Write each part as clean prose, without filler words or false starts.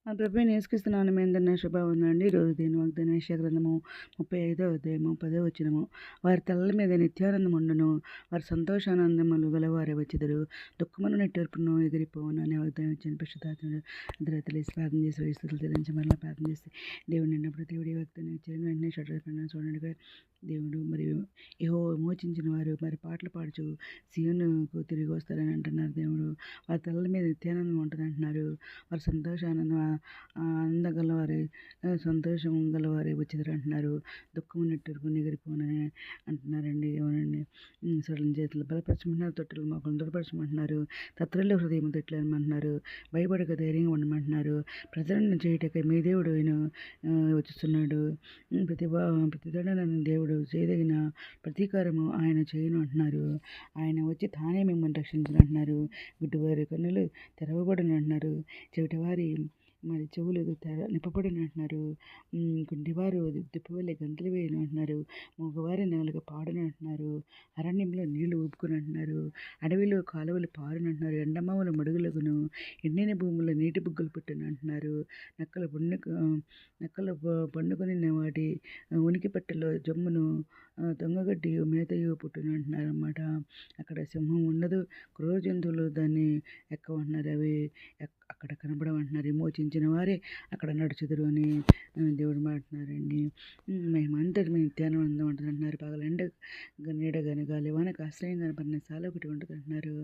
ఆ ప్రభువైన యేసుక్రీస్తునామమున మీ అందరికీ నా శుభవందనాలండి. ఈరోజు దేవుని వాగ్దానం యెషయా గ్రంథము 35వ అధ్యాయము 10వ వచనము. వారి తలల మీద నిత్యానందం ఉండును, వారి సంతోషానందములు గలవారే వచ్చెదరు, దుఃఖమును నిట్టూర్పును ఎగిరిపోవును అనే వాగ్దానం ఇచ్చిన పరిశుద్ధాత్ముడు అందరూ తెలిసి ప్రార్థన చేసి వయసులు చెల్లించి మరలా ప్రార్థన చేసి దేవుడు నిన్నప్పుడు దేవుడి వాగ్దానం ఇచ్చారు. వెంటనే షడ్రపడిన చూడండి దేవుడు మరియు యెహోవా విమోచించిన వారు మరి పాటలు పాడుచు సీయోనుకు తిరిగి వస్తారని అంటున్నారు. దేవుడు వారి తలల మీద నిత్యానందం ఉంటుంది అంటున్నారు. వారి ఆనందం గలవారే సంతోషం గలవారే వచ్చేదారు అంటున్నారు. దుఃఖము నిట్టూర్పును ఎగిరిపోనని అంటున్నారండి. అవునండి. సడలిన చేతులు బలపరచమంటున్నారు, తొట్టులు మొక్కలను దృఢపరచమంటున్నారు, తత్రుల హృదయం తొట్లేమంటున్నారు, భయపడక ధైర్యంగా ఉండమంటున్నారు. ప్రజలను చేయటకై మీ దేవుడు ఆయన వచ్చుస్తున్నాడు. ప్రతిదడనని దేవుడు చేయదగిన ప్రతీకారము ఆయన చేయను అంటున్నారు. ఆయన వచ్చి తానే మిమ్మల్ని రక్షించను అంటున్నారు. గుడ్డివారి కన్నులు తెరవబడును అంటున్నారు. చెవిటివారి మరి చెవులు నిప్పబడిన అంటున్నారు. గుడ్డివారు దిప్పవల్లి గంతులు వేయను అంటున్నారు. మగవారి నాలుక పాడును అంటున్నారు. అరణ్యంలో నీళ్లు ఊపుకుని అంటున్నారు. అడవిలో కాలువలు పారును అంటున్నారు. ఎండమావులు మడుగులగును, ఎండిన భూముల్లో నీటి బుగ్గలు పుట్టును అంటున్నారు. నక్కలు పండుకొని వాటి ఉనికి పట్టెలో జమ్మును దొంగగడ్డి మేతయు పుట్టును అంటున్నారు అన్నమాట. అక్కడ సింహం ఉండదు, క్రూర జంతువులు దాన్ని ఎక్కవంటున్నారు. అవి అక్కడ కనబడమంటున్నారు. విమోచించిన వారే అక్కడ నడుచుదురు అని దేవుడు మాట్లాడుతున్నారండి. మేము అంతటి మీ నిత్యానందం ఉంటుంది అంటున్నారు. పగల ఎండ నీడ కానీ గాలి వానకు ఆశ్రయం కానీ పర్ణశాల ఒకటి ఉంటుంది అంటున్నారు.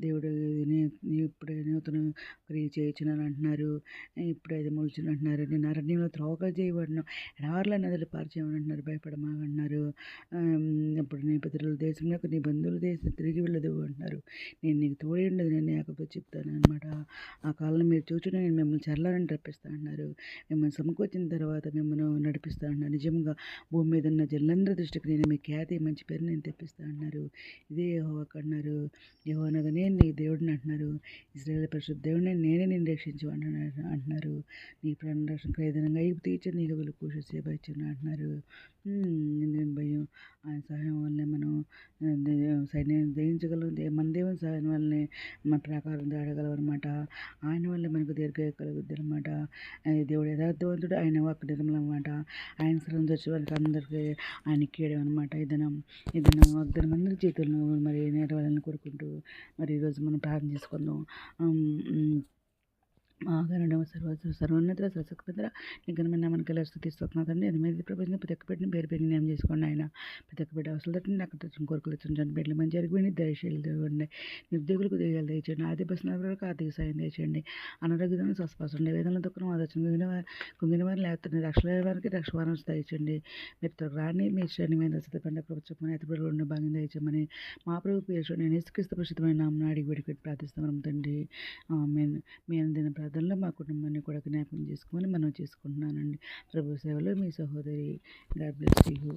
దేవుడు ఇప్పుడే నూతన క్రియ చేయించున్నాను అంటున్నారు. ఇప్పుడే అది మొలిచిన అంటున్నారు. నేను అరణ్యంలో త్రోవగా చేయబడిన ఎడారుల నదులు పారిచేయమని అంటున్నారు. భయపడమాగంటున్నారు. అప్పుడు నీ పితరుల దేశంలోకి నీ బంధువుల దేశం తిరిగి వెళ్ళదు అంటున్నారు. నేను నీకు తోడి ఉండదు, నేను యాకోబుతో చెప్తాను అనమాట. ఆ కాలంలో మీరు చూచుని నేను మిమ్మల్ని చెరలని రప్పిస్తా అన్నారు. మిమ్మల్ని సమకూర్చిన తర్వాత మిమ్మల్ని నడిపిస్తా అన్నారు. నిజంగా భూమి మీద ఉన్న జనులందరి దృష్టికి నేను మీ ఖ్యాతి మంచి పేరు నేను తెప్పిస్తా అన్నారు. ఇదే యెహోవా అన్నారు. యెహోవా అనగా నేను నీ దేవుడిని అంటున్నారు. ఇశ్రాయేలు పరిశుద్ధ దేవుడిని నేనే నేను రక్షించు అంటున్నారు. నీ ప్రాణ రక్షణ ఖరీదనంగా ఐగుప్తు ఇచ్చి నీకు వెలుగు సేవ ఇచ్చాను అంటున్నారు. ఎందుకని భయం? ఆయన సహాయం వల్లనే మనం సైన్యాన్ని జయించగలం. మన దేవుని సహాయం వల్లనే మన ప్రాకారం దాడగలమన్నమాట. ఆయన వల్ల మనకు దీర్ఘాయు కలుగుద్ది అనమాట. దేవుడు యథార్థవంతుడు, ఆయన వాక్కు నిర్మలం అన్నమాట. ఆయన సరం వచ్చే వాళ్ళకి అందరికీ ఆయన కీయడం అనమాట. ఈ దినం వాగ్దానం అందరి జీవితంలో మరి నెరవేరాలని కోరుకుంటూ మరి ఈరోజు మనం ప్రార్థన చేసుకుందాం. మహాగణుడ సర్వోన్నత సశక్తుడ నీ ఘనమైన నామానికి ఎలా స్తుతిస్తున్నాను తండ్రి. అది మీద ప్రపంచం ప్రతి ఒక్క బిడ్డని పేరు పేరు న్యాయం చేసుకోండి ఆయన. ప్రతి ఒక్క బిడ్డ అవసరం తట్టింది అక్కడ తెచ్చిన కోరికలు తెచ్చిన బిడ్డలు మంచి జరిగిపోయింది. దయచేయాలి దేవుండి. నిరుద్యోగులకు దిగాలి దయచేయండి. ఆర్థిక పరిస్థితులకు ఆర్థిక సాయం దయచేయండి. అనారోగ్యాలను స్వస్థపరచండి. వేదనల దుఃఖం ఆదర్శం కుంగిన వారిని లేకపోతే రక్షణ వారికి రక్షణ దయచేయండి. మీరు రాని మీ శ్రేణి మీద పండుగ ప్రభుత్వం ఎత్తబడి ఉన్న భాగం దయచేయమని మా ప్రభు పేరు నేను ఇసుక్రీస్తు ప్రసిద్ధమైన నామను అడిగి పెట్టి ప్రార్థిస్తాం తండ్రి. మీ అందిన ప్రార్థనలో మా కుటుంబాన్ని కూడా జ్ఞాపకం చేసుకోమని మనం చేసుకుంటున్నానండి. ప్రభు సేవలో మీ సహోదరి. God bless you.